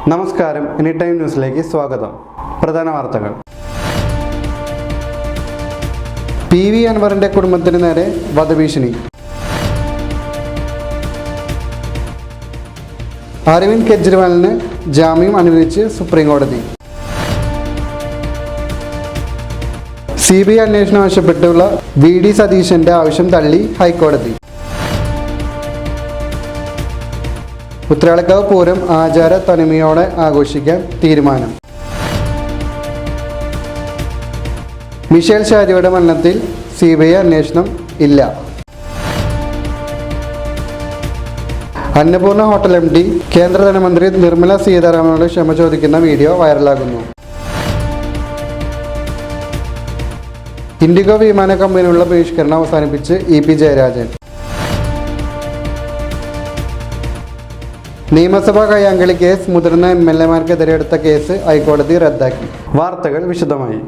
നമസ്കാരം, any time ന്യൂസിലേക്ക് സ്വാഗതം. പ്രധാന വാർത്തകൾ. PV അൻവറിന്റെ കുടുംബത്തിന് നേരെ വധഭീഷണി. അരവിന്ദ് കെജ്രിവാളിന് ജാമ്യം അനുവദിച്ച് സുപ്രീം കോടതി. CBI അന്വേഷണം ആവശ്യപ്പെട്ടുള്ള VD സതീശന്റെ ആവശ്യം തള്ളി ഹൈക്കോടതി. ഉത്രാളിക്കാവ് പൂരം ആചാര തനിമയോടെ ആഘോഷിക്കാൻ തീരുമാനം. മിഷേൽ ഷാജിയുടെ മരണത്തിൽ CBI അന്വേഷണം ഇല്ല. അന്നപൂർണ ഹോട്ടൽ MD കേന്ദ്ര ധനമന്ത്രി നിർമ്മല സീതാരാമനോട് ക്ഷമ ചോദിക്കുന്ന വീഡിയോ വൈറലാകുന്നു. ഇൻഡിഗോ വിമാന കമ്പനിയുള്ള ബഹിഷ്കരണം അവസാനിപ്പിച്ച് EP ജയരാജൻ. നിയമസഭാ കയ്യാങ്കളി കേസ് മുതിർന്ന MLA-മാർക്കെതിരെ എടുത്ത കേസ് ഹൈക്കോടതി റദ്ദാക്കി. വാർത്തകൾ വിശദമായി.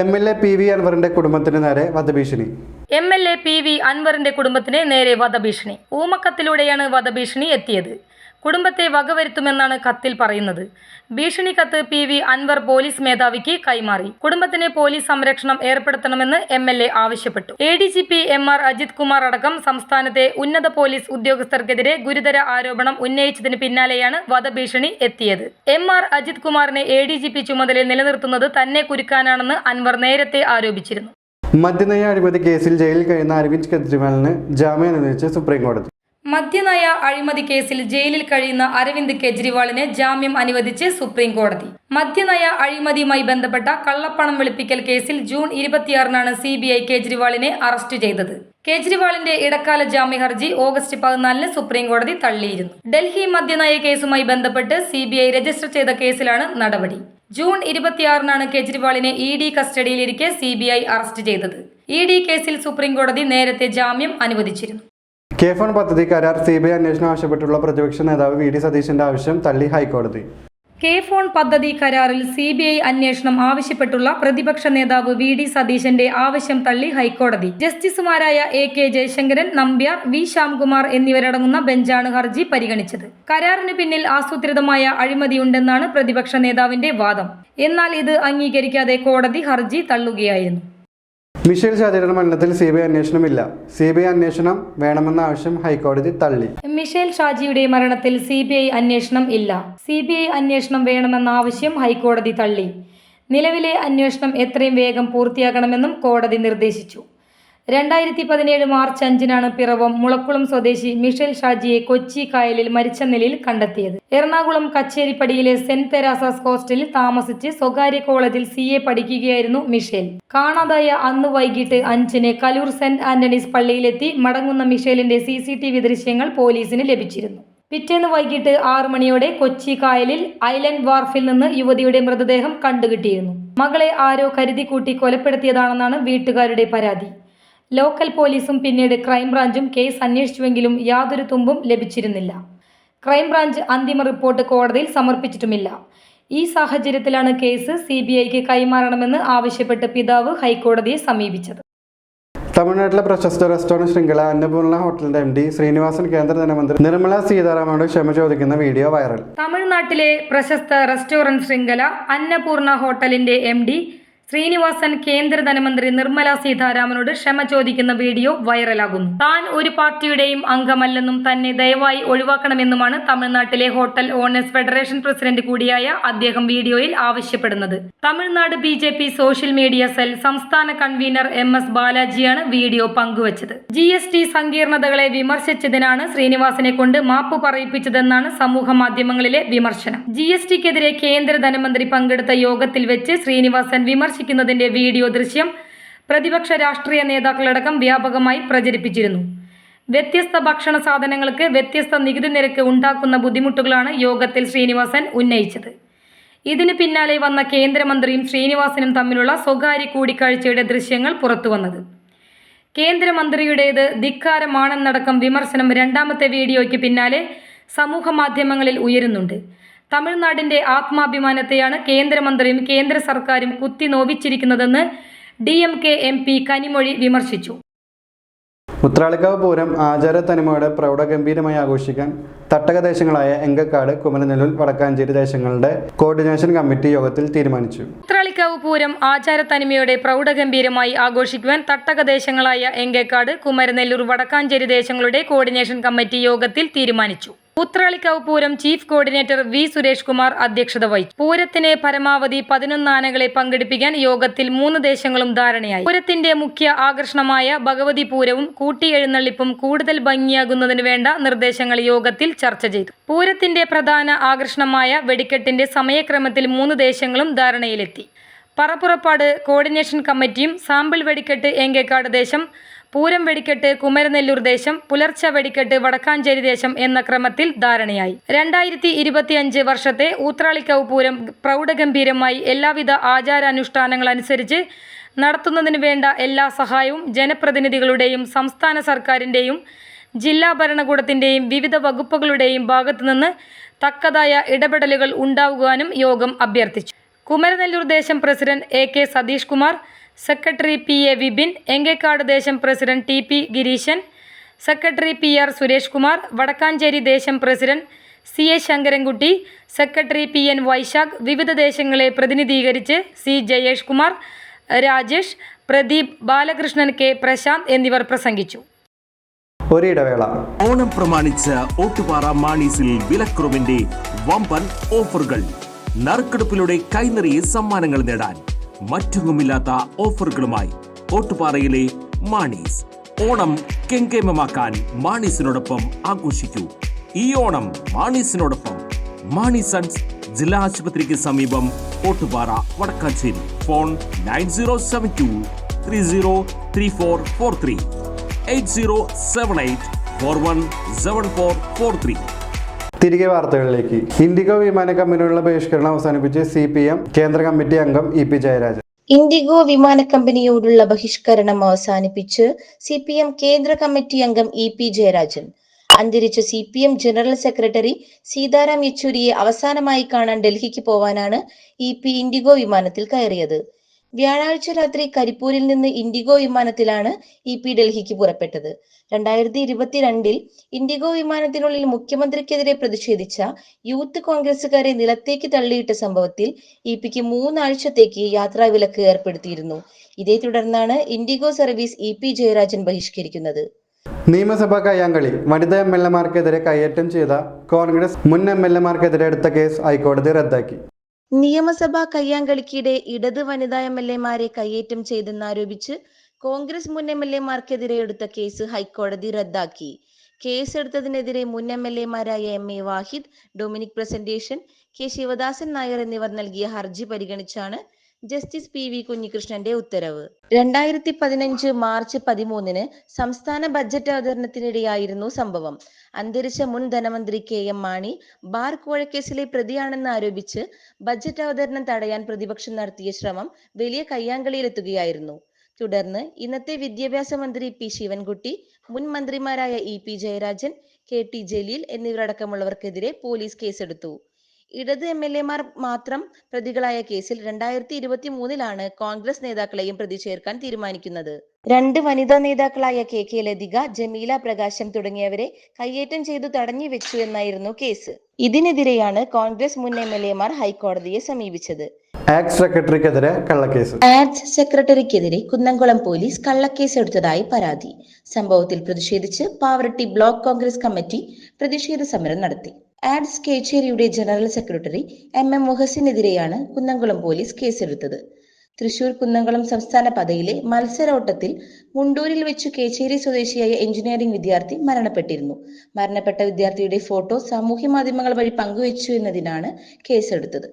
MLA PV അൻവറിന്റെ കുടുംബത്തിന് നേരെ വധഭീഷണി. MLA PV അൻവറിന്റെ കുടുംബത്തിന് നേരെ വധഭീഷണി. ഊമക്കത്തിലൂടെയാണ് വധഭീഷണി എത്തിയത്. കുടുംബത്തെ വകവരുത്തുമെന്നാണ് കത്തിൽ പറയുന്നത്. ഭീഷണി കത്ത് PV അൻവർ പോലീസ് മേധാവിക്ക് കൈമാറി. കുടുംബത്തിന് പോലീസ് സംരക്ഷണം ഏർപ്പെടുത്തണമെന്ന് MLA ആവശ്യപ്പെട്ടു. ADGP MR അജിത് കുമാർ അടക്കം സംസ്ഥാനത്തെ ഉന്നത പോലീസ് ഉദ്യോഗസ്ഥർക്കെതിരെ ഗുരുതര ആരോപണം ഉന്നയിച്ചതിന് പിന്നാലെയാണ് വധഭീഷണി എത്തിയത്. MR അജിത് കുമാറിനെ ADGP ചുമതലയിൽ നിലനിർത്തുന്നത് തന്നെ കുരുക്കാനാണെന്ന് അൻവർ നേരത്തെ ആരോപിച്ചിരുന്നു. മദ്യനയ അഴിമതി കേസിൽ ജയിലിൽ കഴിയുന്ന അരവിന്ദ് കെജ്രിവാളിന് ജാമ്യം അനുവദിച്ച് സുപ്രീം കോടതി. മദ്യനയ അഴിമതി കേസിൽ ജയിലിൽ കഴിയുന്ന അരവിന്ദ് കെജ്രിവാളിന് ജാമ്യം അനുവദിച്ച് സുപ്രീം കോടതി. മദ്യനയ അഴിമതിയുമായി ബന്ധപ്പെട്ട കള്ളപ്പണം വെളുപ്പിക്കൽ കേസിൽ ജൂൺ 26-നാണ് CBI കെജ്രിവാളിനെ അറസ്റ്റ് ചെയ്തത്. കെജ്രിവാളിന്റെ ഇടക്കാല ജാമ്യ ഹർജി ഓഗസ്റ്റ് 14-ന് സുപ്രീം കോടതി തള്ളിയിരുന്നു. ഡൽഹി മദ്യനയ കേസുമായി ബന്ധപ്പെട്ട് CBI രജിസ്റ്റർ ചെയ്ത കേസിലാണ് നടപടി. ജൂൺ 26-നാണ് കെജ്രിവാളിനെ ED കസ്റ്റഡിയിലിരിക്കെ CBI അറസ്റ്റ് ചെയ്തത്. ED കേസിൽ സുപ്രീം കോടതി നേരത്തെ ജാമ്യം അനുവദിച്ചിരുന്നു. K-ഫോൺ പദ്ധതി കരാർ CBI അന്വേഷണം ആവശ്യപ്പെട്ടുള്ള പ്രതിപക്ഷ നേതാവ് VD സതീശന്റെ ആവശ്യം തള്ളി ഹൈക്കോടതി. K-ഫോൺ പദ്ധതി കരാറിൽ CBI അന്വേഷണം ആവശ്യപ്പെട്ടുള്ള പ്രതിപക്ഷ നേതാവ് VD സതീശന്റെ ആവശ്യം തള്ളി ഹൈക്കോടതി. ജസ്റ്റിസുമാരായ AK ജയശങ്കരൻ, നമ്പ്യാർ, V ശ്യാംകുമാർ എന്നിവരടങ്ങുന്ന ബെഞ്ചാണ് ഹർജി പരിഗണിച്ചത്. കരാറിന് പിന്നിൽ ആസൂത്രിതമായ അഴിമതിയുണ്ടെന്നാണ് പ്രതിപക്ഷ നേതാവിന്റെ വാദം. എന്നാൽ ഇത് അംഗീകരിക്കാതെ കോടതി ഹർജി തള്ളുകയായിരുന്നു. മിഷേൽ ഷാജിയുടെ മരണത്തിൽ CBI അന്വേഷണമില്ല. CBI അന്വേഷണം വേണമെന്ന ആവശ്യം ഹൈക്കോടതി തള്ളി. മിഷേൽ ഷാജിയുടെ മരണത്തിൽ CBI അന്വേഷണം ഇല്ല. CBI അന്വേഷണം വേണമെന്ന ആവശ്യം ഹൈക്കോടതി തള്ളി. നിലവിലെ അന്വേഷണം എത്രയും വേഗം പൂർത്തിയാക്കണമെന്നും കോടതി നിർദ്ദേശിച്ചു. 2017 മാർച്ച് 5-നാണ് പിറവം മുളക്കുളം സ്വദേശി മിഷേൽ ഷാജിയെ കൊച്ചി കായലിൽ മരിച്ച നിലയിൽ കണ്ടെത്തിയത്. എറണാകുളം കച്ചേരിപ്പടിയിലെ സെന്റ് തെരേസാസ് ഹോസ്റ്റലിൽ താമസിച്ച് സ്വകാര്യ കോളേജിൽ CA പഠിക്കുകയായിരുന്നു മിഷേൽ. കാണാതായ അന്ന് വൈകിട്ട് 5-ന് കലൂർ സെന്റ് ആന്റണീസ് പള്ളിയിലെത്തി മടങ്ങുന്ന മിഷേലിന്റെ CCTV ദൃശ്യങ്ങൾ പോലീസിന് ലഭിച്ചിരുന്നു. പിറ്റേന്ന് വൈകിട്ട് 6 മണിയോടെ കൊച്ചി കായലിൽ ഐലൻഡ് വാർഫിൽ നിന്ന് യുവതിയുടെ മൃതദേഹം കണ്ടുകിട്ടിയിരുന്നു. മകളെ ആരോ കരുതിക്കൂട്ടി കൊലപ്പെടുത്തിയതാണെന്നാണ് വീട്ടുകാരുടെ പരാതി. ലോക്കൽ പോലീസും പിന്നീട് ക്രൈംബ്രാഞ്ചും കേസ് അന്വേഷിച്ചുവെങ്കിലും യാതൊരു തുമ്പും ലഭിച്ചിരുന്നില്ല. ക്രൈംബ്രാഞ്ച് അന്തിമ റിപ്പോർട്ട് കോടതിയിൽ സമർപ്പിച്ചിട്ടുമില്ല. ഈ സാഹചര്യത്തിലാണ് കേസ് CBIക്ക് കൈമാറണമെന്ന് ആവശ്യപ്പെട്ട് പിതാവ് ഹൈക്കോടതിയെ സമീപിച്ചത്. തമിഴ്നാട്ടിലെ പ്രശസ്ത റെസ്റ്റോറന്റ് ശൃംഖല അന്നപൂർണ ഹോട്ടലിന്റെ MD ശ്രീനിവാസൻ കേന്ദ്ര ധനമന്ത്രി നിർമ്മല സീതാരാമനോട് ക്ഷമ ചോദിക്കുന്ന വീഡിയോ വൈറൽ. തമിഴ്നാട്ടിലെ പ്രശസ്ത റെസ്റ്റോറന്റ് ശൃംഖല അന്നപൂർണ ഹോട്ടലിന്റെ MD ശ്രീനിവാസൻ കേന്ദ്ര ധനമന്ത്രി നിർമ്മല സീതാരാമനോട് ക്ഷമ ചോദിക്കുന്ന വീഡിയോ വൈറലാകുന്നു. താൻ ഒരു പാർട്ടിയുടെയും അംഗമല്ലെന്നും തന്നെ ദയവായി ഒഴിവാക്കണമെന്നുമാണ് തമിഴ്നാട്ടിലെ ഹോട്ടൽ ഓണേഴ്സ് ഫെഡറേഷൻ പ്രസിഡന്റ് കൂടിയായ അദ്ദേഹം വീഡിയോയിൽ ആവശ്യപ്പെടുന്നത്. Tamil Nadu BJP social media cell സംസ്ഥാന കൺവീനർ MS ബാലാജിയാണ് വീഡിയോ പങ്കുവച്ചത്. GST സങ്കീർണതകളെ വിമർശിച്ചതിനാണ് ശ്രീനിവാസനെ കൊണ്ട് മാപ്പ് പറയിപ്പിച്ചതെന്നാണ് സമൂഹ മാധ്യമങ്ങളിലെ വിമർശനം. GSTക്കെതിരെ കേന്ദ്ര ധനമന്ത്രി പങ്കെടുത്ത യോഗത്തിൽ വെച്ച് ശ്രീനിവാസൻ വിമർശിക്കുന്നതിന്റെ വീഡിയോ ദൃശ്യം പ്രതിപക്ഷ രാഷ്ട്രീയ നേതാക്കളടക്കം വ്യാപകമായി പ്രചരിപ്പിച്ചിരുന്നു. വ്യത്യസ്ത ഭക്ഷണ സാധനങ്ങൾക്ക് വ്യത്യസ്ത നികുതി നിരക്ക് ഉണ്ടാക്കുന്ന ബുദ്ധിമുട്ടുകളാണ് യോഗത്തിൽ ശ്രീനിവാസൻ ഉന്നയിച്ചത്. ഇതിന് പിന്നാലെ വന്ന കേന്ദ്രമന്ത്രിയും ശ്രീനിവാസനും തമ്മിലുള്ള സ്വകാര്യ കൂടിക്കാഴ്ചയുടെ ദൃശ്യങ്ങൾ പുറത്തുവന്നത്. കേന്ദ്രമന്ത്രിയുടേത് ധിക്കാരമാണെന്നടക്കം വിമർശനം രണ്ടാമത്തെ വീഡിയോയ്ക്ക് പിന്നാലെ സമൂഹ മാധ്യമങ്ങളിൽ ഉയരുന്നുണ്ട്. തമിഴ്നാടിന്റെ ആത്മാഭിമാനത്തെയാണ് കേന്ദ്രമന്ത്രിയും കേന്ദ്ര സർക്കാരും കുത്തി നോവിച്ചിരിക്കുന്നതെന്ന് DMK MP കനിമൊഴി വിമർശിച്ചു. ഉത്രാളിക്കാവ് പൂരം ആചാരത്തനിമയോടെ പ്രൗഢഗംഭീരമായി ആഘോഷിക്കാൻ തട്ടക ദേശങ്ങളായ എങ്കക്കാട്, കുമരനെല്ലൂർ, വടക്കാഞ്ചേരി ദേശങ്ങളുടെ കോർഡിനേഷൻ കമ്മിറ്റി യോഗത്തിൽ തീരുമാനിച്ചു. ഉത്രാളിക്കാവ് പൂരം ആചാരത്തനിമയോടെ പ്രൗഢഗംഭീരമായി ആഘോഷിക്കുവാൻ തട്ടക ദേശങ്ങളായ എങ്കക്കാട്, കുമരനെല്ലൂർ, വടക്കാഞ്ചേരി ദേശങ്ങളുടെ കോർഡിനേഷൻ കമ്മിറ്റി യോഗത്തിൽ തീരുമാനിച്ചു. Uthralikkavu Pooram chief coordinator V. Suresh Kumar അധ്യക്ഷത വഹിച്ചു. പൂരത്തിന് പരമാവധി 11 ആനകളെ പങ്കെടുപ്പിക്കാൻ യോഗത്തിൽ 3 ദേശങ്ങളും ധാരണയായി. പൂരത്തിന്റെ മുഖ്യ ആകർഷണമായ ഭഗവതി പൂരവും കൂട്ടിയെഴുന്നള്ളിപ്പും കൂടുതൽ ഭംഗിയാകുന്നതിന് വേണ്ട നിർദ്ദേശങ്ങൾ യോഗത്തിൽ ചർച്ച ചെയ്തു. പൂരത്തിന്റെ പ്രധാന ആകർഷണമായ വെടിക്കെട്ടിന്റെ സമയക്രമത്തിൽ 3 ദേശങ്ങളും ധാരണയിലെത്തി. പറപ്പുറപ്പാട് കോർഡിനേഷൻ കമ്മിറ്റിയും സാമ്പിൾ വെടിക്കെട്ട് എങ്കക്കാട് ദേശം, പൂരം വെടിക്കെട്ട് കുമരനെല്ലൂർ ദേശം, പുലർച്ച വെടിക്കെട്ട് വടക്കാഞ്ചേരി ദേശം എന്ന ക്രമത്തിൽ ധാരണയായി. 2025 വർഷത്തെ ഊത്രാളിക്കാവ് പൂരം പ്രൗഢഗംഭീരമായി എല്ലാവിധ ആചാരാനുഷ്ഠാനങ്ങളനുസരിച്ച് നടത്തുന്നതിന് വേണ്ട എല്ലാ സഹായവും ജനപ്രതിനിധികളുടെയും സംസ്ഥാന സർക്കാരിൻ്റെയും ജില്ലാ ഭരണകൂടത്തിൻ്റെയും വിവിധ വകുപ്പുകളുടെയും ഭാഗത്തുനിന്ന് തക്കതായ ഇടപെടലുകൾ ഉണ്ടാകുവാനും യോഗം അഭ്യർത്ഥിച്ചു. കുമരനെല്ലൂർ ദേശം president AK Satheesh Kumar, secretary PA Vipin, Engakkad ദേശം president TP Gireeshan, secretary PR Suresh Kumar, Vadakkanchery ദേശം president CA Sankarankutty, secretary PN Vaishakh, വിവിധ ദേശങ്ങളെ പ്രതിനിധീകരിച്ച് C ജയേഷ് കുമാർ, രാജേഷ്, പ്രദീപ്, ബാലകൃഷ്ണൻ, K പ്രശാന്ത് എന്നിവർ പ്രസംഗിച്ചു. ഒരിടവേള. ഓണം പ്രമാണിച്ച് ഓട്ടുപാറ മാണീസിൽ വിലക്കുറവിന്റെ വമ്പൻ ഓഫറുകൾ. നറുക്കെടുപ്പിലൂടെ കൈനിറയെ സമ്മാനങ്ങൾ നേടാൻ മറ്റൊന്നുമില്ലാത്ത ഓഫറുകളുമായി ഓട്ടുപാറയിലെ മാണീസ്. ഓണം കെങ്കേമമാക്കാൻ മാണീസിനോടൊപ്പം ആഘോഷിക്കൂ. ഈ ഓണം മാണീസിനോടൊപ്പം. മാണി സൺസ് ജില്ലാ ആശുപത്രിക്ക് സമീപം, ഓട്ടുപാറ, വടക്കാഞ്ചേരി. ഫോൺ 9072 303443 8078417443. തിരികെ വാർത്തകളിലേക്ക്. ഇൻഡിഗോ വിമാന കമ്പനിയുള്ള ബഹിഷ്കരണം അവസാനിപ്പിച്ച് CPM കേന്ദ്ര കമ്മിറ്റി അംഗം EP ജയരാജൻ. ഇൻഡിഗോ വിമാന കമ്പനിയോടുള്ള ബഹിഷ്കരണം അവസാനിപ്പിച്ച് CPM കേന്ദ്ര കമ്മിറ്റി അംഗം EP ജയരാജൻ. അന്തരിച്ച CPM ജനറൽ സെക്രട്ടറി സീതാറാം യെച്ചൂരിയെ അവസാനമായി കാണാൻ ഡൽഹിക്ക് പോവാനാണ് EP ഇൻഡിഗോ വിമാനത്തിൽ കയറിയത്. വ്യാഴാഴ്ച രാത്രി കരിപ്പൂരിൽ നിന്ന് ഇൻഡിഗോ വിമാനത്തിലാണ് EP ഡൽഹിക്ക് പുറപ്പെട്ടത്. 2022 ഇൻഡിഗോ വിമാനത്തിനുള്ളിൽ മുഖ്യമന്ത്രിക്കെതിരെ പ്രതിഷേധിച്ച യൂത്ത് കോൺഗ്രസുകാരെ നിലത്തേക്ക് തള്ളിയിട്ട സംഭവത്തിൽ EPക്ക് 3 ആഴ്ചത്തേക്ക് യാത്രാവിലക്ക് ഏർപ്പെടുത്തിയിരുന്നു. ഇതേ തുടർന്നാണ് ഇൻഡിഗോ സർവീസ് EP ജയരാജൻ ബഹിഷ്കരിക്കുന്നത്. നിയമസഭാ കയ്യാങ്കളി. വനിതാ MLAമാർക്കെതിരെ കയ്യേറ്റം ചെയ്ത കോൺഗ്രസ് മുൻ MLAമാർക്കെതിരെ എടുത്ത കേസ് ഹൈക്കോടതി റദ്ദാക്കി. നിയമസഭാ കയ്യാങ്കളിക്കിടെ ഇടത് വനിതാ MLAമാരെ കയ്യേറ്റം ചെയ്തെന്നാരോപിച്ച് കോൺഗ്രസ് മുൻ MLAമാർക്കെതിരെ എടുത്ത കേസ് ഹൈക്കോടതി റദ്ദാക്കി. കേസെടുത്തതിനെതിരെ മുൻ MLAമാരായ MA വാഹിദ്, ഡൊമിനിക് പ്രസന്റേഷൻ, K ശിവദാസൻ നായർ എന്നിവർ നൽകിയ ഹർജി പരിഗണിച്ചാണ് ജസ്റ്റിസ് PV കുഞ്ഞികൃഷ്ണന്റെ ഉത്തരവ്. 2015 മാർച്ച് 13 സംസ്ഥാന ബഡ്ജറ്റ് അവതരണത്തിനിടെയായിരുന്നു സംഭവം. അന്തരിച്ച മുൻ ധനമന്ത്രി KM മാണി ബാർ കോഴക്കേസിലെ പ്രതിയാണെന്ന് ആരോപിച്ച് ബഡ്ജറ്റ് അവതരണം തടയാൻ പ്രതിപക്ഷം നടത്തിയ ശ്രമം വലിയ കയ്യാങ്കളിയിലെത്തുകയായിരുന്നു. തുടർന്ന് ഇന്നത്തെ വിദ്യാഭ്യാസ മന്ത്രി P ശിവൻകുട്ടി, മുൻ മന്ത്രിമാരായ EP ജയരാജൻ, KT ജലീൽ എന്നിവരടക്കമുള്ളവർക്കെതിരെ പോലീസ് കേസെടുത്തു. ഇടത് MLAമാർ മാത്രം പ്രതികളായ കേസിൽ 2023 കോൺഗ്രസ് നേതാക്കളെയും പ്രതി ചേർക്കാൻ തീരുമാനിക്കുന്നത്. 2 വനിതാ നേതാക്കളായ KK ലതിക, ജമീല പ്രകാശം തുടങ്ങിയവരെ കയ്യേറ്റം ചെയ്തു തടഞ്ഞു വെച്ചു എന്നായിരുന്നു കേസ്. ഇതിനെതിരെയാണ് കോൺഗ്രസ് മുൻ MLAമാർ ഹൈക്കോടതിയെ സമീപിച്ചത്. ആക്ട് സെക്രട്ടറിക്കെതിരെ കള്ളക്കേസ്. ആക്ട് സെക്രട്ടറിക്കെതിരെ കുന്നംകുളം പോലീസ് കള്ളക്കേസ് എടുത്തതായി പരാതി. സംഭവത്തിൽ പ്രതിഷേധിച്ച് പാവറട്ടി ബ്ലോക്ക് കോൺഗ്രസ് കമ്മിറ്റി പ്രതിഷേധ സമരം നടത്തി. ആഡ്സ് കേച്ചേരിയുടെ ജനറൽ സെക്രട്ടറി MM മുഹസിനെതിരെയാണ് കുന്നംകുളം പോലീസ് കേസെടുത്തത്. തൃശൂർ കുന്നംകുളം സംസ്ഥാന പാതയിലെ മത്സരോട്ടത്തിൽ മുണ്ടൂരിൽ വെച്ച് കേച്ചേരി സ്വദേശിയായ എഞ്ചിനീയറിംഗ് വിദ്യാർത്ഥി മരണപ്പെട്ടിരുന്നു. മരണപ്പെട്ട വിദ്യാർത്ഥിയുടെ ഫോട്ടോ സാമൂഹ്യ മാധ്യമങ്ങൾ വഴി പങ്കുവച്ചു എന്നതിനാണ് കേസെടുത്തത്.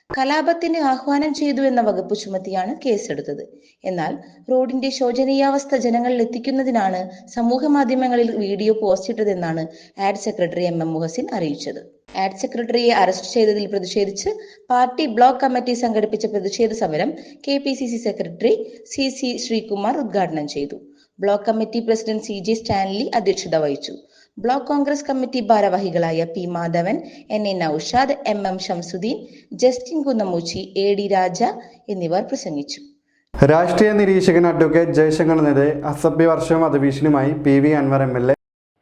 കലാപത്തിന് ആഹ്വാനം ചെയ്തു എന്ന വകുപ്പ് ചുമത്തിയാണ് കേസെടുത്തത്. എന്നാൽ റോഡിന്റെ ശോചനീയാവസ്ഥ ജനങ്ങളിൽ എത്തിക്കുന്നതിനാണ് സമൂഹ മാധ്യമങ്ങളിൽ വീഡിയോ പോസ്റ്റിട്ടതെന്നാണ് ആഡ് സെക്രട്ടറി MM മുഹസിൻ അറിയിച്ചത്. ആഡ് സെക്രട്ടറിയെ അറസ്റ്റ് ചെയ്തതിൽ പ്രതിഷേധിച്ച് പാർട്ടി ബ്ലോക്ക് കമ്മിറ്റി സംഘടിപ്പിച്ച പ്രതിഷേധ സമരം KPCC സെക്രട്ടറി CC ശ്രീകുമാർ ഉദ്ഘാടനം ചെയ്തു. Block committee president CJ Stanley അധ്യക്ഷത വഹിച്ചു. ബ്ലോക്ക് കോൺഗ്രസ് കമ്മിറ്റി ഭാരവാഹികളായ P Madhavan, NA Noushad, MM Shamsuddin, Justin Kunnamoochi, AD Raja എന്നിവർ പ്രസംഗിച്ചു. രാഷ്ട്രീയ നിരീക്ഷകൻ അഡ്വക്കേറ്റ് ജയശങ്കറിനെതിരെ അസഭ്യവർഷവും വധഭീഷണിയുമായി PV അൻവർ MLA.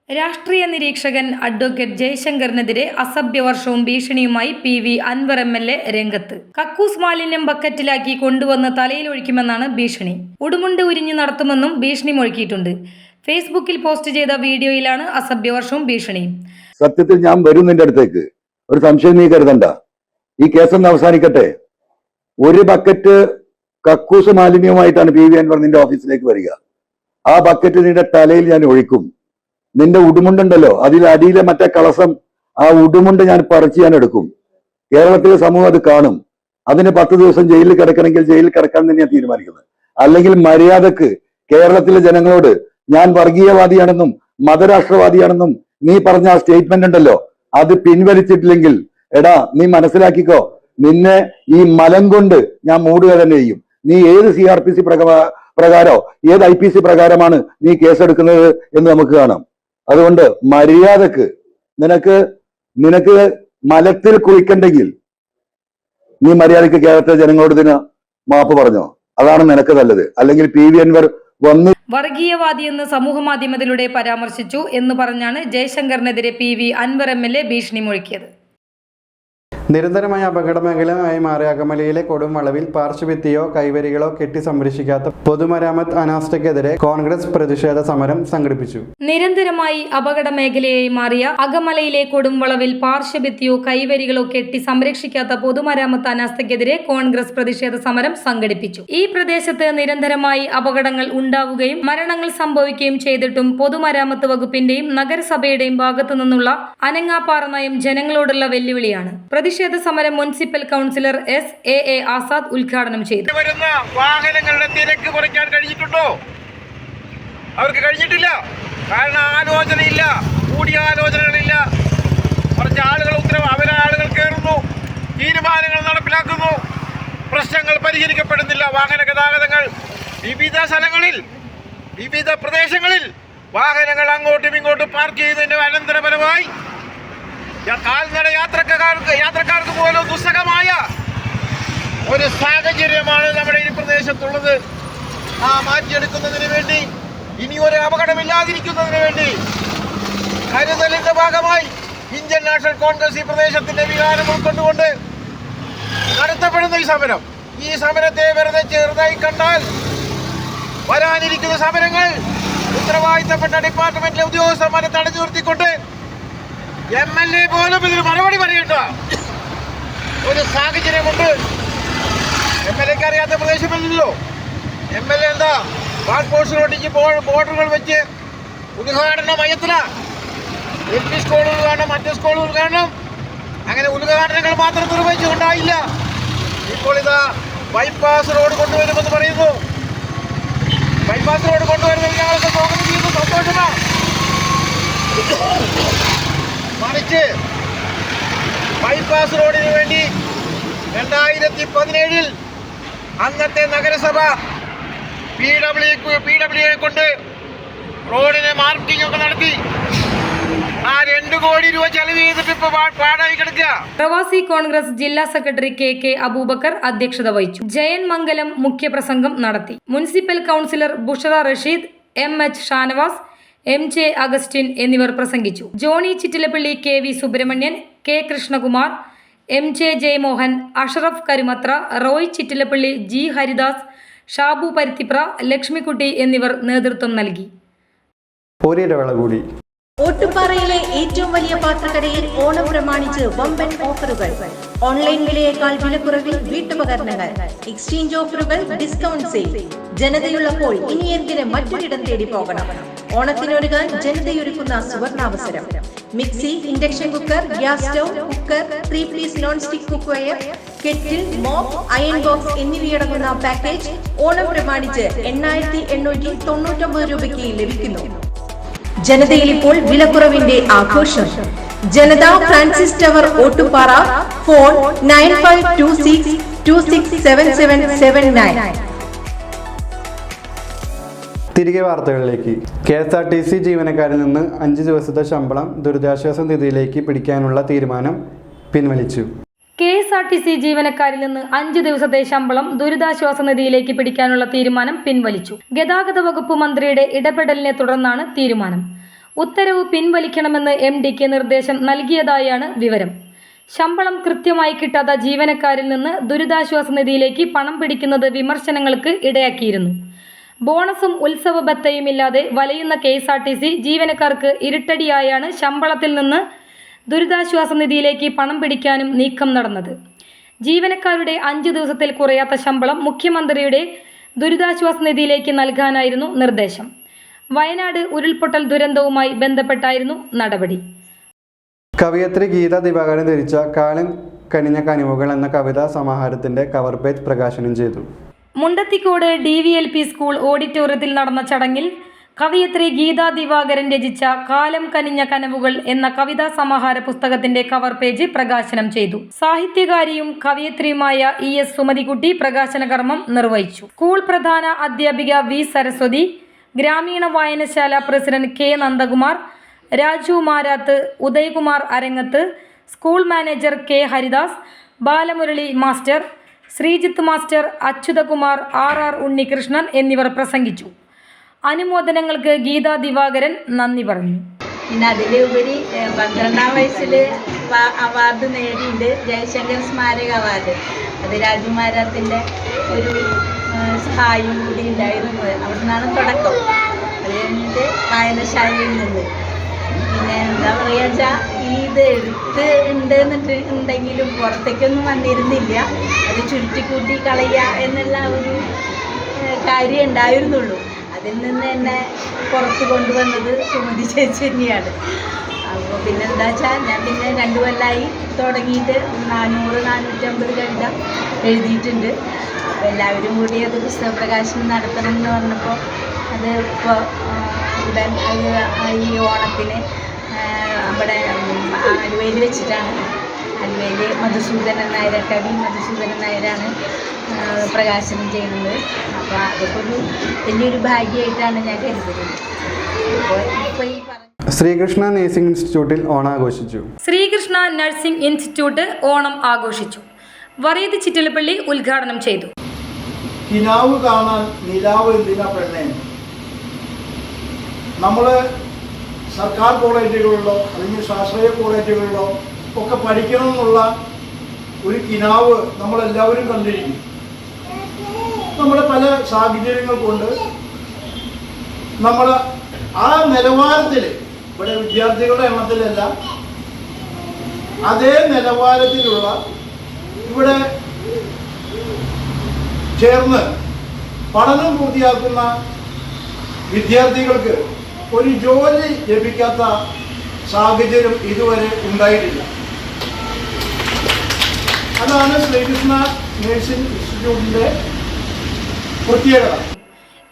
രാഷ്ട്രീയ നിരീക്ഷകൻ അഡ്വക്കേറ്റ് ജയശങ്കറിനെതിരെ അസഭ്യവർഷവും ഭീഷണിയുമായി PV അൻവർ MLA രംഗത്ത്. കക്കൂസ് മാലിന്യം ബക്കറ്റിലാക്കി കൊണ്ടുവന്ന് തലയിലൊഴിക്കുമെന്നാണ് ഭീഷണി. ഉടുമുണ്ട് ഉരിഞ്ഞു നടത്തുമെന്നും ഭീഷണി മുഴക്കിയിട്ടുണ്ട്. ഫേസ്ബുക്കിൽ പോസ്റ്റ് ചെയ്ത വീഡിയോയിലാണ് അസഭ്യവർഷവും ഭീഷണിയും. സത്യത്തിൽ ഞാൻ വരും നിന്റെ അടുത്തേക്ക്, ഒരു സംശയം നീ കരുതണ്ട. ഈ കേസൊന്ന് അവസാനിക്കട്ടെ. ഒരു ബക്കറ്റ് കക്കൂസ് മാലിന്യവുമായിട്ടാണ് PV അൻവർ നിന്റെ ഓഫീസിലേക്ക് വരിക. ആ ബക്കറ്റ് നിന്റെ തലയിൽ ഞാൻ ഒഴിക്കും. നിന്റെ ഉടുമുണ്ടുണ്ടല്ലോ, അതിൽ അടിയിലെ മറ്റേ കളസം, ആ ഉടുമുണ്ട് ഞാൻ പറിച്ച് ഞാൻ എടുക്കും. കേരളത്തിലെ സമൂഹം അത് കാണും. അതിന് 10 ദിവസം ജയിലിൽ കിടക്കണമെങ്കിൽ ജയിലിൽ കിടക്കാൻ തന്നെയാണ് തീരുമാനിക്കുന്നത്. അല്ലെങ്കിൽ മര്യാദക്ക് കേരളത്തിലെ ജനങ്ങളോട് ഞാൻ വർഗീയവാദിയാണെന്നും മതരാഷ്ട്രവാദിയാണെന്നും നീ പറഞ്ഞ ആ സ്റ്റേറ്റ്മെന്റ് ഉണ്ടല്ലോ, അത് പിൻവലിച്ചിട്ടില്ലെങ്കിൽ എടാ നീ മനസ്സിലാക്കിക്കോ, നിന്നെ ഈ മലം കൊണ്ട് ഞാൻ മൂടുക തന്നെ ചെയ്യും. നീ ഏത് CRPC പ്രകാരോ ഏത് IPC പ്രകാരമാണ് നീ കേസെടുക്കുന്നത് എന്ന് നമുക്ക് കാണാം. അതുകൊണ്ട് മര്യാദക്ക് നിനക്ക് മലത്തിൽ കുളിക്കണ്ടെങ്കിൽ നീ മര്യാദക്ക് കേരളത്തിലെ ജനങ്ങളോട് ഇതിന് മാപ്പ് പറഞ്ഞോ, അതാണ് നിനക്ക് നല്ലത്. അല്ലെങ്കിൽ PV അൻവർ വന്ന് വർഗീയവാദിയെന്ന് സമൂഹമാധ്യമത്തിലൂടെ പരാമർശിച്ചു എന്ന് പറഞ്ഞാണ് ജയശങ്കറിനെതിരെ PV അൻവർ MLA ഭീഷണി മുഴക്കിയത്. നിരന്തരമായ അപകട മേഖലയായി മാറിയ അകമലയിലെ കൊടും വളവിൽ പാർശ്വഭിത്തിയോ കൈവരികളോ കെട്ടി സംരക്ഷിക്കാത്ത പൊതുമരാമത്ത് അനാസ്ഥയ്ക്കെതിരെ കോൺഗ്രസ് പ്രതിഷേധ സമരം സംഘടിപ്പിച്ചു. നിരന്തരമായി അപകട മേഖലയായി മാറിയ അകമലയിലെ കൊടുംവളവിൽ പാർശ്വഭിത്തിയോ കൈവരികളോ കെട്ടി സംരക്ഷിക്കാത്ത പൊതുമരാമത്ത് അനാസ്ഥയ്ക്കെതിരെ കോൺഗ്രസ് പ്രതിഷേധ സമരം സംഘടിപ്പിച്ചു. ഈ പ്രദേശത്ത് നിരന്തരമായി അപകടങ്ങൾ ഉണ്ടാവുകയും മരണങ്ങൾ സംഭവിക്കുകയും ചെയ്തിട്ടും പൊതുമരാമത്ത് വകുപ്പിന്റെയും നഗരസഭയുടെയും ഭാഗത്തു നിന്നുള്ള അനങ്ങാപ്പാറ നയം ജനങ്ങളോടുള്ള വെല്ലുവിളിയാണ്. പ്രതിഷേധ സമരം മുനിസിപ്പൽ കൗൺസിലർ SAA ആസാദ് ഉദ്ഘാടനം ചെയ്തു. വരുന്ന വാഹനങ്ങളുടെ തിരക്ക് കുറയ്ക്കാൻ കഴിഞ്ഞിട്ടുണ്ടോ? അവർക്ക് കഴിഞ്ഞിട്ടില്ല. കാരണം ആലോചനയില്ല, കൂടിയാലോചനകളില്ല. കുറച്ച് ആളുകൾ ആളുകൾ കയറുന്നു, തീരുമാനങ്ങൾ നടപ്പിലാക്കുന്നു, പ്രശ്നങ്ങൾ പരിഹരിക്കപ്പെടുന്നില്ല. വാഹന ഗതാഗതങ്ങൾ വിവിധ സ്ഥലങ്ങളിൽ, വിവിധ പ്രദേശങ്ങളിൽ വാഹനങ്ങൾ അങ്ങോട്ടും ഇങ്ങോട്ടും പാർക്ക് ചെയ്തതിന്റെ അനന്തരഫലമായി കാൽനട യാത്രക്കാർക്ക് പോലും ദുസ്സഹമായ ഒരു സാഹചര്യമാണ് നമ്മുടെ ഈ പ്രദേശത്തുള്ളത്. മാറ്റിയെടുക്കുന്നതിന് വേണ്ടി, ഇനി ഒരു അപകടമില്ലാതിരിക്കുന്നതിന് വേണ്ടി കരുതലിന്റെ ഭാഗമായി ഇന്ത്യൻ നാഷണൽ കോൺഗ്രസ് ഈ പ്രദേശത്തിന്റെ വികാരം ഉൾക്കൊണ്ടുകൊണ്ട് നടത്തപ്പെടുന്ന ഈ സമരത്തെ വെറുതെ ചെറുതായി കണ്ടാൽ വരാനിരിക്കുന്ന സമരങ്ങൾ ഉത്തരവാദിത്തപ്പെട്ട ഡിപ്പാർട്ട്മെന്റിലെ ഉദ്യോഗസ്ഥന്മാരെ തടഞ്ഞു നിർത്തിക്കൊണ്ട് MLA പോലും ഇതിന് മറുപടി പറയേണ്ട ഒരു സാഹചര്യമുണ്ട്. MLAക്ക് അറിയാത്ത പ്രദേശമല്ലല്ലോ. MLA എന്താ പാസ്പോർട്ട്സിനോട്ടിക്ക് ബോർഡറുകൾ വെച്ച് ഉദ്ഘാടന മയത്തിലാണ്. LP സ്കൂൾ ഉദ്ഘാടനം, മറ്റ് സ്കൂൾ ഉദ്ഘാടനം, അങ്ങനെ ഉദ്ഘാടനങ്ങൾ മാത്രം നിർവഹിച്ചുകൊണ്ടായില്ല. ഇപ്പോൾ ഇതാ ബൈപ്പാസ് റോഡ് കൊണ്ടുവരുമെന്ന് പറയുന്നു. ബൈപ്പാസ് റോഡ് കൊണ്ടുവരുന്നത് ഞങ്ങൾക്ക് സ്വാഗതം ചെയ്യുന്നു, സന്തോഷമാണ്. മറിച്ച് ബൈപ്പാസ് റോഡിന് വേണ്ടി 2017 അന്നത്തെ നഗരസഭ PWA കൊണ്ട് റോഡിന് മാർക്കിംഗ് ഒക്കെ നടത്തി. ആ 2 കോടി രൂപ ചെലവ് ചെയ്തിട്ട് ഇപ്പൊ പാടായി കിടക്കുക. പ്രവാസി കോൺഗ്രസ് ജില്ലാ സെക്രട്ടറി KK അബൂബക്കർ അധ്യക്ഷത വഹിച്ചു. ജയൻ മംഗലം മുഖ്യപ്രസംഗം നടത്തി. Municipal councillor Bushara Rasheed, MH Shanavas, MJ Augustine എന്നിവർ പ്രസംഗിച്ചു. Johnny Chittilappilly, KV Subramanian, K Krishnakumar, MJ Jayamohan, Ashraf Karumathra, Roy Chittilappilly, G Haridas, Shabu Paruthipra, Lakshmikutty എന്നിവർ നേതൃത്വം നൽകി. ഒരിടവേള കൂടി. ഓട്ടുപാറയിലെ ഏറ്റവും വലിയ പാത്രക്കടയിൽ ഓണം പ്രമാണിച്ച് വമ്പൻ ഓഫറുകൾ. ഓൺലൈൻ വിലയേക്കാൾ വിലക്കുറവിൽ വീട്ടുപകരണങ്ങൾ, എക്സ്ചേഞ്ച് ഓഫറുകൾ, ഡിസ്കൗണ്ട് സെയിൽ. ജനതയുള്ളപ്പോൾ ഇനി എന്തിന് മറ്റൊരിടം തേടി പോകണം? ഓണത്തിനൊരുങ്ങാൻ ജനതയൊരുക്കുന്ന സുവർണാവസരം. Mixie, induction cooker, gas stove, cooker, 3 piece non stick cookware, kettle, mop, iron box എന്നിവയടങ്ങുന്ന പാക്കേജ് ഓണം പ്രമാണിച്ച് 8,899 രൂപയ്ക്ക് ലഭിക്കുന്നു. ജനതയിൽ ഇപ്പോൾ വിലക്കുറവിന്റെ ആഘോഷം. ജനത ഫ്രാൻസിസ് ടവർ, ഓട്ടുപാറ. ഫോൺ 9526267779. തിരികെ വാർത്തകളിലേക്ക്. KSRTC ജീവനക്കാരിൽ നിന്ന് 5 ദിവസത്തെ ശമ്പളം ദുരിതാശ്വാസ നിധിയിലേക്ക് പിടിക്കാനുള്ള തീരുമാനം പിൻവലിച്ചു. KSRTC KSRTC ജീവനക്കാരിൽ നിന്ന് 5 ദിവസത്തെ ശമ്പളം ദുരിതാശ്വാസ നിധിയിലേക്ക് പിടിക്കാനുള്ള തീരുമാനം പിൻവലിച്ചു. ഗതാഗത വകുപ്പ് മന്ത്രിയുടെ ഇടപെടലിനെ തുടർന്നാണ് തീരുമാനം. ഉത്തരവ് പിൻവലിക്കണമെന്ന് MDക്ക് നിർദ്ദേശം നൽകിയതായാണ് വിവരം. ശമ്പളം കൃത്യമായി കിട്ടാത്ത ജീവനക്കാരിൽ നിന്ന് ദുരിതാശ്വാസ നിധിയിലേക്ക് പണം പിടിക്കുന്നത് വിമർശനങ്ങൾക്ക് ഇടയാക്കിയിരുന്നു. ബോണസും ഉത്സവ ബത്തയുമില്ലാതെ വലയുന്ന KSRTC ജീവനക്കാർക്ക് ഇരുട്ടടിയായാണ് ശമ്പളത്തിൽ നിന്ന് ദുരിതാശ്വാസ നിധിയിലേക്ക് പണം പിടിക്കാനും നീക്കം നടന്നത്. ജീവനക്കാരുടെ 5 ദിവസത്തിൽ കുറയാത്ത ശമ്പളം മുഖ്യമന്ത്രിയുടെ ദുരിതാശ്വാസ നിധിയിലേക്ക് നൽകാനായിരുന്നു നിർദ്ദേശം. വയനാട് ഉരുൾപൊട്ടൽ ദുരന്തവുമായി ബന്ധപ്പെട്ടായിരുന്നു നടപടി. കവയത്രി ഗീത ദിവാകരൻ രചിച്ച കാലം കനിഞ്ഞ കനിവുകൾ എന്ന കവിതാ സമാഹാരത്തിന്റെ കവർ പേജ് പ്രകാശനം ചെയ്തു. മുണ്ടത്തിക്കോട് DVLP സ്കൂൾ ഓഡിറ്റോറിയത്തിൽ നടന്ന ചടങ്ങിൽ കവയത്രി ഗീതാ ദിവാകരൻ രചിച്ച കാലം കനിഞ്ഞ കനവുകൾ എന്ന കവിതാ സമാഹാര പുസ്തകത്തിന്റെ കവർ പേജ് പ്രകാശനം ചെയ്തു. സാഹിത്യകാരിയും കവയത്രിയുമായ ES സുമതികുട്ടി പ്രകാശന കർമ്മം നിർവഹിച്ചു. സ്കൂൾ പ്രധാന അധ്യാപിക V സരസ്വതി, ഗ്രാമീണ വായനശാല president K Nandakumar, Raju Marath, Udayakumar Arangath, school manager K Haridas, Balamurali master, Sreejith master, Achuthakumar, RR Unnikrishnan എന്നിവർ പ്രസംഗിച്ചു. അനുമോദനങ്ങൾക്ക് ഗീതാ ദിവാകരൻ നന്ദി പറഞ്ഞു. പിന്നെ അതിലുപരി 12ാം വയസ്സിൽ അവാർഡ് നേടിയിട്ടുണ്ട്, ജയശങ്കർ സ്മാരക അവാർഡ്. അത് രാജുമാരത്തിൻ്റെ ഒരു സഹായം കൂടി ഉണ്ടായിരുന്നു. അവിടെ നിന്നാണ് തുടക്കം. അത് കഴിഞ്ഞിട്ട് വായനശാലയിൽ നിന്ന് പിന്നെ എന്താ പറയുക വെച്ചാൽ ഇത് എഴുത്ത് ഉണ്ടെങ്കിലും പുറത്തേക്കൊന്നും വന്നിരുന്നില്ല. അത് ചുരുട്ടിക്കൂട്ടി കളയുക എന്നുള്ള ഒരു കാര്യം ഉണ്ടായിരുന്നുള്ളൂ. അതിൽ നിന്ന് എന്നെ പുറത്ത് കൊണ്ടുവന്നത് സുമതി ചേച്ചി തന്നെയാണ്. അപ്പോൾ പിന്നെ എന്താ വെച്ചാൽ ഞാൻ പിന്നെ 2 കൊല്ലമായി തുടങ്ങിയിട്ട് 400-450 കവിത എഴുതിയിട്ടുണ്ട്. അപ്പോൾ എല്ലാവരും കൂടി അത് പുസ്തക പ്രകാശനം നടത്തണം എന്ന് പറഞ്ഞപ്പോൾ അത് ഇപ്പോൾ ഉടൻ ഈ ഓണത്തിന് അവിടെ ആലുവയിൽ വെച്ചിട്ടാണ്. ആലുവയിൽ മധുസൂദനൻ നായർ, കവി മധുസൂദനൻ നായരാണ് പ്രകാശനം ചെയ്യുന്നത്. അപ്പോൾ അതൊക്കെ ഒരു വലിയൊരു ഭാഗ്യമായിട്ടാണ് ഞാൻ കരുതുന്നത്. ഇപ്പോൾ ഈ ശ്രീകൃഷ്ണ നഴ്സിംഗ് ഇൻസ്റ്റിറ്റ്യൂട്ടിൽ ഓണം ആഘോഷിച്ചു. ശ്രീകൃഷ്ണ നഴ്സിംഗ് ഇൻസ്റ്റിറ്റ്യൂട്ട് ഓണം ആഘോഷിച്ചു. വറീദ് ചിറ്റലപ്പള്ളി ഉദ്ഘാടനം ചെയ്തു. കിനാവ് കാണാൻ നിലാവ് എന്തിനാ പെണ്ണേ? നമ്മൾ സർക്കാർ കോളേജുകളിലോ അല്ലെങ്കിൽ സ്വാശ്രയ കോളേജുകളിലോ ഒക്കെ പഠിക്കണമെന്നുള്ള ഒരു കിനാവ് നമ്മളെല്ലാവരും കണ്ടിരിക്കും. നമ്മുടെ പല സാഹചര്യങ്ങൾ കൊണ്ട് നമ്മൾ ആ നിലവാരത്തിൽ, ഇവിടെ വിദ്യാർത്ഥികളുടെ എണ്ണത്തിലല്ല, അതേ നിലവാരത്തിലുള്ള ഇവിടെ ചേർന്ന് പഠനം പൂർത്തിയാക്കുന്ന വിദ്യാർത്ഥികൾക്ക് ഒരു ജോലി ലഭിക്കാത്ത സാഹചര്യം ഇതുവരെ ഉണ്ടായിട്ടില്ല. അതാണ് ശ്രീകൃഷ്ണ നഴ്സിംഗ് ഇൻസ്റ്റിറ്റ്യൂട്ടിൻ്റെ പ്രത്യേകത.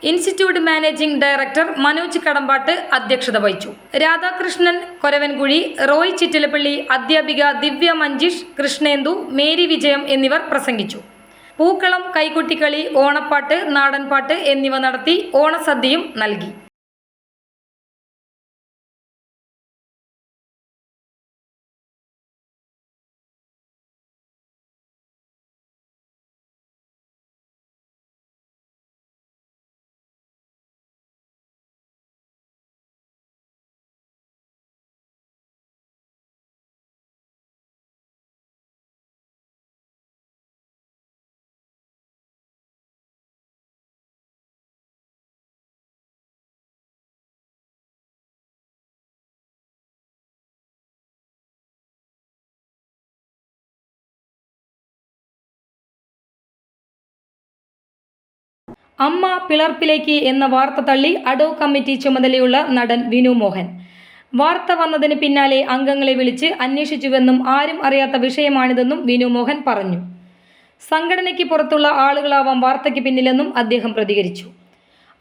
Institute managing director Manoj Kadambattu അധ്യക്ഷത വഹിച്ചു. രാധാകൃഷ്ണൻ കൊരവൻകുഴി, റോയ് ചിറ്റലപ്പള്ളി, അധ്യാപിക ദിവ്യ മഞ്ജീഷ്, കൃഷ്ണേന്ദു, മേരി വിജയം എന്നിവർ പ്രസംഗിച്ചു. പൂക്കളം, കൈകൊട്ടിക്കളി, ഓണപ്പാട്ട്, നാടൻപാട്ട് എന്നിവ നടത്തി ഓണസദ്യയും നൽകി. അമ്മ പിളർപ്പിലേക്ക് എന്ന വാർത്ത തള്ളി അഡോ കമ്മിറ്റി ചുമതലയുള്ള നടൻ വിനു മോഹൻ. വാർത്ത വന്നതിന് പിന്നാലെ അംഗങ്ങളെ വിളിച്ച് അന്വേഷിച്ചുവെന്നും ആരും അറിയാത്ത വിഷയമാണിതെന്നും വിനു മോഹൻ പറഞ്ഞു. സംഘടനയ്ക്ക് പുറത്തുള്ള ആളുകളാവാം വാർത്തയ്ക്ക് പിന്നിലെന്നും അദ്ദേഹം പ്രതികരിച്ചു.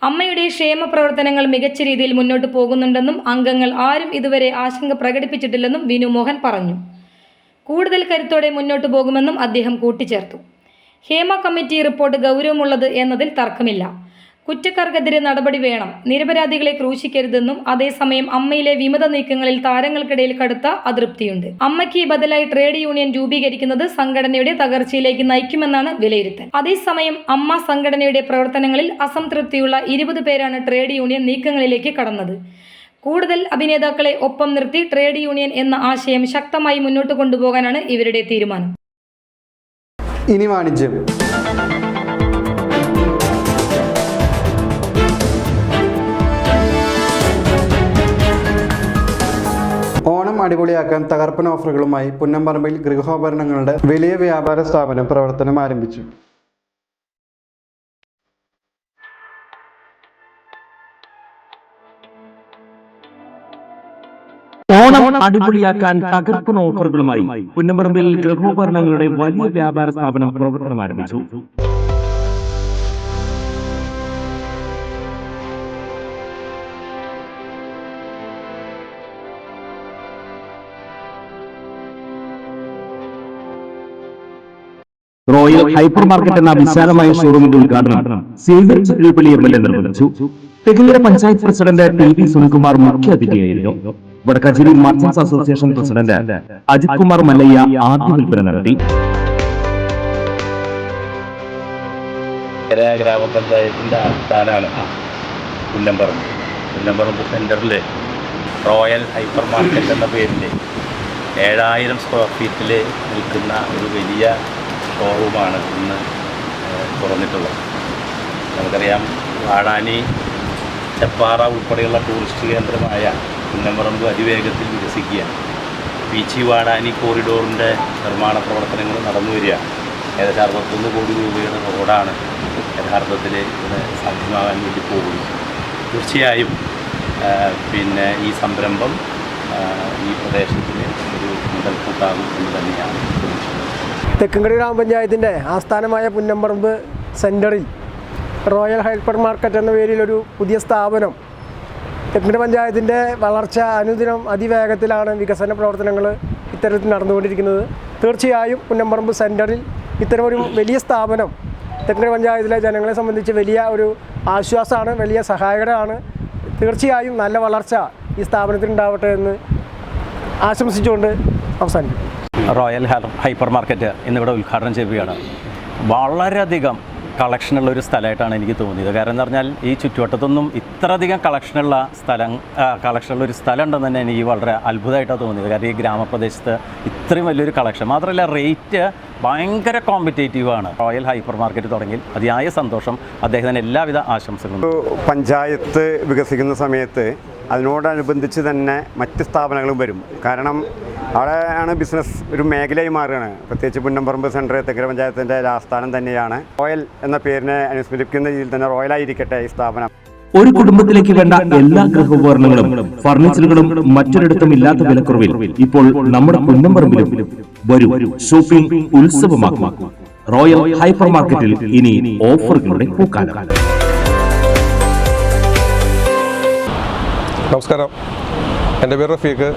അമ്മയുടെ ക്ഷേമ പ്രവർത്തനങ്ങൾ മികച്ച രീതിയിൽ മുന്നോട്ട് പോകുന്നുണ്ടെന്നും അംഗങ്ങൾ ആരും ഇതുവരെ ആശങ്ക പ്രകടിപ്പിച്ചിട്ടില്ലെന്നും വിനു മോഹൻ പറഞ്ഞു. കൂടുതൽ കരുത്തോടെ മുന്നോട്ട് പോകുമെന്നും അദ്ദേഹം കൂട്ടിച്ചേർത്തു. ഹേമ കമ്മിറ്റി റിപ്പോർട്ട് ഗൗരവമുള്ളത് എന്നതിൽ തർക്കമില്ല. കുറ്റക്കാർക്കെതിരെ നടപടി വേണം, നിരപരാധികളെ ക്രൂശിക്കരുതെന്നും അതേസമയം അമ്മയിലെ വിമത നീക്കങ്ങളിൽ താരങ്ങൾക്കിടയിൽ കടുത്ത അതൃപ്തിയുണ്ട്. അമ്മയ്ക്ക് ബദലായി ട്രേഡ് യൂണിയൻ രൂപീകരിക്കുന്നത് സംഘടനയുടെ തകർച്ചയിലേക്ക് നയിക്കുമെന്നാണ് വിലയിരുത്തൽ. അതേസമയം അമ്മ സംഘടനയുടെ പ്രവർത്തനങ്ങളിൽ അസംതൃപ്തിയുള്ള 20 പേരാണ് ട്രേഡ് യൂണിയൻ നീക്കങ്ങളിലേക്ക് കടന്നത്. കൂടുതൽ അഭിനേതാക്കളെ ഒപ്പം നിർത്തി ട്രേഡ് യൂണിയൻ എന്ന ആശയം ശക്തമായി മുന്നോട്ട് കൊണ്ടുപോകാനാണ് ഇവരുടെ തീരുമാനം. ഇനി വാണിജ്യം. ഓണം അടിപൊളിയാക്കാൻ തകർപ്പൻ ഓഫറുകളുമായി പുന്നംപറമ്പിൽ ഗൃഹോപകരണങ്ങളുടെ വലിയ വ്യാപാര സ്ഥാപനം പ്രവർത്തനം ആരംഭിച്ചു. ഓണം അടിപൊളിയാക്കാൻ തകർപ്പൻ ഓഫറുകളുമായി പുന്നംപറമ്പിൽ ഗൃഹോപകരണങ്ങളുടെ വലിയ വ്യാപാര സ്ഥാപനം പ്രവർത്തനം ആരംഭിച്ചു. റോയൽ ഹൈപ്പർ മാർക്കറ്റ് എന്ന വിശാലമായ ഷോറൂമിന്റെ ഉദ്ഘാടനം സേവ്യർ ചിറ്റിലപ്പള്ളി MLA നിർവഹിച്ചു. തെക്കുംകര പഞ്ചായത്ത് പ്രസിഡന്റ് TV സുനിൽകുമാർ മുഖ്യാതിഥിയായിരുന്നു. Vadakkanchery merchants association president Ajith Kumar Mallayya ആദ്യ വിൽപ്പന നടത്തി. ഗ്രാമപഞ്ചായത്തിന്റെ ആസ്ഥാനമാണ് പുന്നംപറമ്പ് സെന്ററിൽ റോയൽ ഹൈപ്പർ മാർക്കറ്റ് എന്ന പേരിൽ 7000 സ്ക്വയർ ഫീറ്റിൽ നിൽക്കുന്ന ഒരു വലിയ ഷോറൂമാണ് ഇന്ന് തുറന്നിട്ടുള്ളത്. നമുക്കറിയാം, വാടാനി, ചെപ്പാറ ഉൾപ്പെടെയുള്ള ടൂറിസ്റ്റ് കേന്ദ്രമായ പുന്നംപറമ്പ് അതിവേഗത്തിൽ വികസിക്കുകയാണ്. പീച്ചി വാടാനി കോറിഡോറിൻ്റെ നിർമ്മാണ പ്രവർത്തനങ്ങൾ നടന്നു വരികയാണ്. ഏകദേശം 61 കോടി രൂപയുടെ റോഡാണ് യഥാർത്ഥത്തിൽ ഇത് സാധ്യമാകാൻ വേണ്ടി പോകുന്നത്. തീർച്ചയായും ഈ സംരംഭം ഈ പ്രദേശത്തിന് ഒരു മുതൽക്കൂട്ടാകും എന്ന് തന്നെയാണ് പ്രതീക്ഷിക്കുന്നത്. തെക്കുംകര ഗ്രാമപഞ്ചായത്തിൻ്റെ ആസ്ഥാനമായ പുന്നംപറമ്പ് സെൻറ്ററിൽ റോയൽ ഹൈപ്പർ മാർക്കറ്റ് എന്ന പേരിൽ ഒരു പുതിയ സ്ഥാപനം തെക്കുംകര പഞ്ചായത്തിൻ്റെ വളർച്ച അനുദിനം അതിവേഗത്തിലാണ് വികസന പ്രവർത്തനങ്ങൾ ഇത്തരത്തിൽ നടന്നുകൊണ്ടിരിക്കുന്നത്. തീർച്ചയായും പുന്നംപറമ്പ് സെൻറ്ററിൽ ഇത്തരമൊരു വലിയ സ്ഥാപനം തെക്കുംകര പഞ്ചായത്തിലെ ജനങ്ങളെ സംബന്ധിച്ച് വലിയ ഒരു ആശ്വാസമാണ്, വലിയ സഹായകരമാണ്. തീർച്ചയായും നല്ല വളർച്ച ഈ സ്ഥാപനത്തിൽ ഉണ്ടാവട്ടെ എന്ന് ആശംസിച്ചുകൊണ്ട് അവസാനിക്കും. റോയൽ ഹൈപ്പർ മാർക്കറ്റ് ഇന്നിവിടെ ഉദ്ഘാടനം ചെയ്യുകയാണ്. വളരെയധികം കളക്ഷനുള്ള ഒരു സ്ഥലമായിട്ടാണ് എനിക്ക് തോന്നിയത്. കാരണം എന്ന് പറഞ്ഞാൽ ഈ ചുറ്റുവട്ടത്തൊന്നും ഇത്രയധികം കളക്ഷനുള്ള ഒരു സ്ഥലം ഉണ്ടെന്ന് തന്നെ എനിക്ക് വളരെ അത്ഭുതമായിട്ടാണ് തോന്നിയത്. കാരണം ഈ ഗ്രാമപ്രദേശത്ത് ഇത്രയും വലിയൊരു കളക്ഷൻ, മാത്രമല്ല റേറ്റ് ഭയങ്കര കോമ്പറ്റേറ്റീവാണ്. റോയൽ ഹൈപ്പർ മാർക്കറ്റ് തുടങ്ങി അതിയായ സന്തോഷം. അദ്ദേഹത്തിന് എല്ലാവിധ ആശംസകളും. പഞ്ചായത്ത് വികസിക്കുന്ന സമയത്ത് അതിനോടനുബന്ധിച്ച് തന്നെ മറ്റ് സ്ഥാപനങ്ങളും വരും. കാരണം അവിടെയാണ് ബിസിനസ് ഒരു മേഖലയായി മാറുകയാണ്. പ്രത്യേകിച്ച് പുന്നംപറമ്പ് സെൻറ്റർ തെക്കുംകര പഞ്ചായത്തിൻ്റെ ആസ്ഥാനം തന്നെയാണ്. റോയൽ എന്ന പേരിനെ അനുസ്മരിക്കുന്ന രീതിയിൽ തന്നെ റോയലായിരിക്കട്ടെ ഈ സ്ഥാപനം. ഒരു കുടുംബത്തിലേക്ക് വേണ്ട എല്ലാ ഗൃഹോപകരണങ്ങളും ഫർണിച്ചറുകളും മറ്റൊരിടത്തും ഇല്ലാത്ത വിലക്കുറവിൽ ഇപ്പോൾ നമ്മുടെ പുന്നംപറമ്പിലും വരൂ. ഷോപ്പിംഗ് ഉത്സവമാക്കും. റോയൽ ഹൈപ്പർ മാർക്കറ്റിൽ ഇനി ഓഫറുകളുടെ പൂക്കാലം. നമസ്കാരം, എൻ്റെ പേര് റഫീഖ്.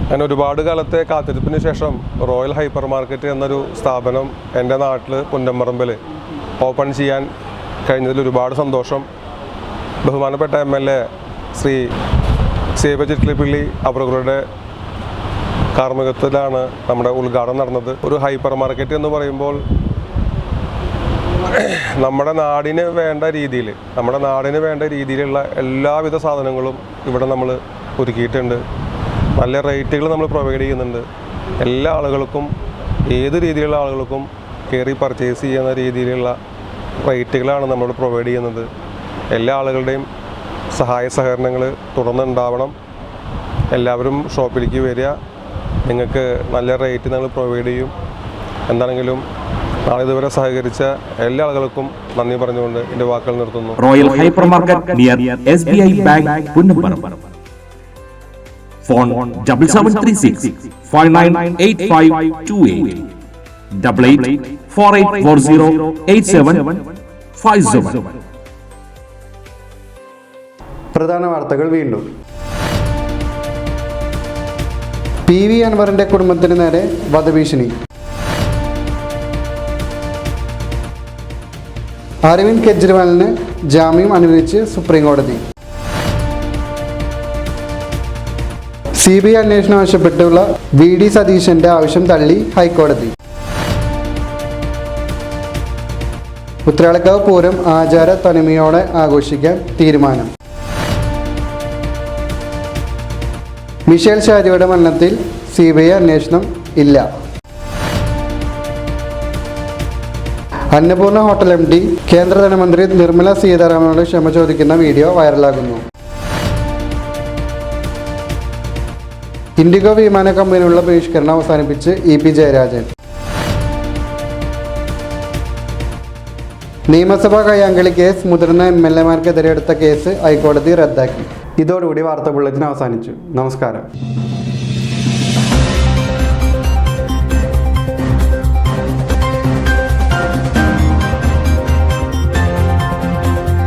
ഞാൻ ഒരുപാട് കാലത്തെ കാത്തിരിപ്പിന് ശേഷം റോയൽ ഹൈപ്പർ മാർക്കറ്റ് എന്നൊരു സ്ഥാപനം എൻ്റെ നാട്ടിൽ പുന്നംപറമ്പിൽ ഓപ്പൺ ചെയ്യാൻ കഴിഞ്ഞതിൽ ഒരുപാട് സന്തോഷം. ബഹുമാനപ്പെട്ട MLA ശ്രീ സേവ്യർ ചിറ്റിലപ്പള്ളി അവരുടെ കാർമ്മികത്വത്തിലാണ് നമ്മുടെ ഉദ്ഘാടനം നടന്നത്. ഒരു ഹൈപ്പർ മാർക്കറ്റ് എന്ന് പറയുമ്പോൾ നമ്മുടെ നാടിന് വേണ്ട രീതിയിലുള്ള എല്ലാവിധ സാധനങ്ങളും ഇവിടെ നമ്മൾ ഒരുക്കിയിട്ടുണ്ട്. നല്ല റേറ്റുകൾ നമ്മൾ പ്രൊവൈഡ് ചെയ്യുന്നുണ്ട്. എല്ലാ ആളുകൾക്കും, ഏത് രീതിയിലുള്ള ആളുകൾക്കും കയറി പർച്ചേസ് ചെയ്യുന്ന രീതിയിലുള്ള റേറ്റുകളാണ് നമ്മൾ പ്രൊവൈഡ് ചെയ്യുന്നത്. എല്ലാ ആളുകളുടെയും സഹായ സഹകരണങ്ങൾ തുടർന്നുണ്ടാവണം. എല്ലാവരും ഷോപ്പിലേക്ക് വരിക. നിങ്ങൾക്ക് നല്ല റേറ്റ് നമ്മൾ പ്രൊവൈഡ് ചെയ്യും. എന്താണെങ്കിലും നാളിതുവരെ സഹകരിച്ച എല്ലാ ആളുകൾക്കും നന്ദി പറഞ്ഞുകൊണ്ട് എൻ്റെ വാക്കുകൾ നിർത്തുന്നു. Royal hyper market near SBI bank Punnamparamb. Phone 7736 598528 8848408757. പ്രധാന വാർത്തകൾ വീണ്ടും. PV അൻവറിന്റെ കുടുംബത്തിന് നേരെ വധഭീഷണി. അരവിന്ദ് കെജ്രിവാളിന് ജാമ്യം അനുവദിച്ച് സുപ്രീം കോടതി. CBI അന്വേഷണം ആവശ്യപ്പെട്ടുള്ള VD സതീശന്റെ ആവശ്യം തള്ളി ഹൈക്കോടതി. ഉത്രാളിക്കാവ് പൂരം ആചാര തനിമയോടെ ആഘോഷിക്കാൻ തീരുമാനം. മിഷേൽ ഷാജിയുടെ മരണത്തിൽ CBI അന്വേഷണം ഇല്ല. അന്നപൂർണ ഹോട്ടൽ MD കേന്ദ്ര ധനമന്ത്രി നിർമ്മല സീതാരാമനോട് ക്ഷമ ചോദിക്കുന്ന വീഡിയോ വൈറലാകുന്നു. ഇൻഡിഗോ വിമാന കമ്പനിയുള്ള ബഹിഷ്കരണം അവസാനിപ്പിച്ച് EP ജയരാജൻ. നിയമസഭാ കയ്യാങ്കളി കേസ് മുതിർന്ന MLA മാർക്കെതിരെ എടുത്ത കേസ് ഹൈക്കോടതി റദ്ദാക്കി. ഇതോടുകൂടി വാർത്താ ബുള്ളറ്റിൻ അവസാനിച്ചു. നമസ്കാരം.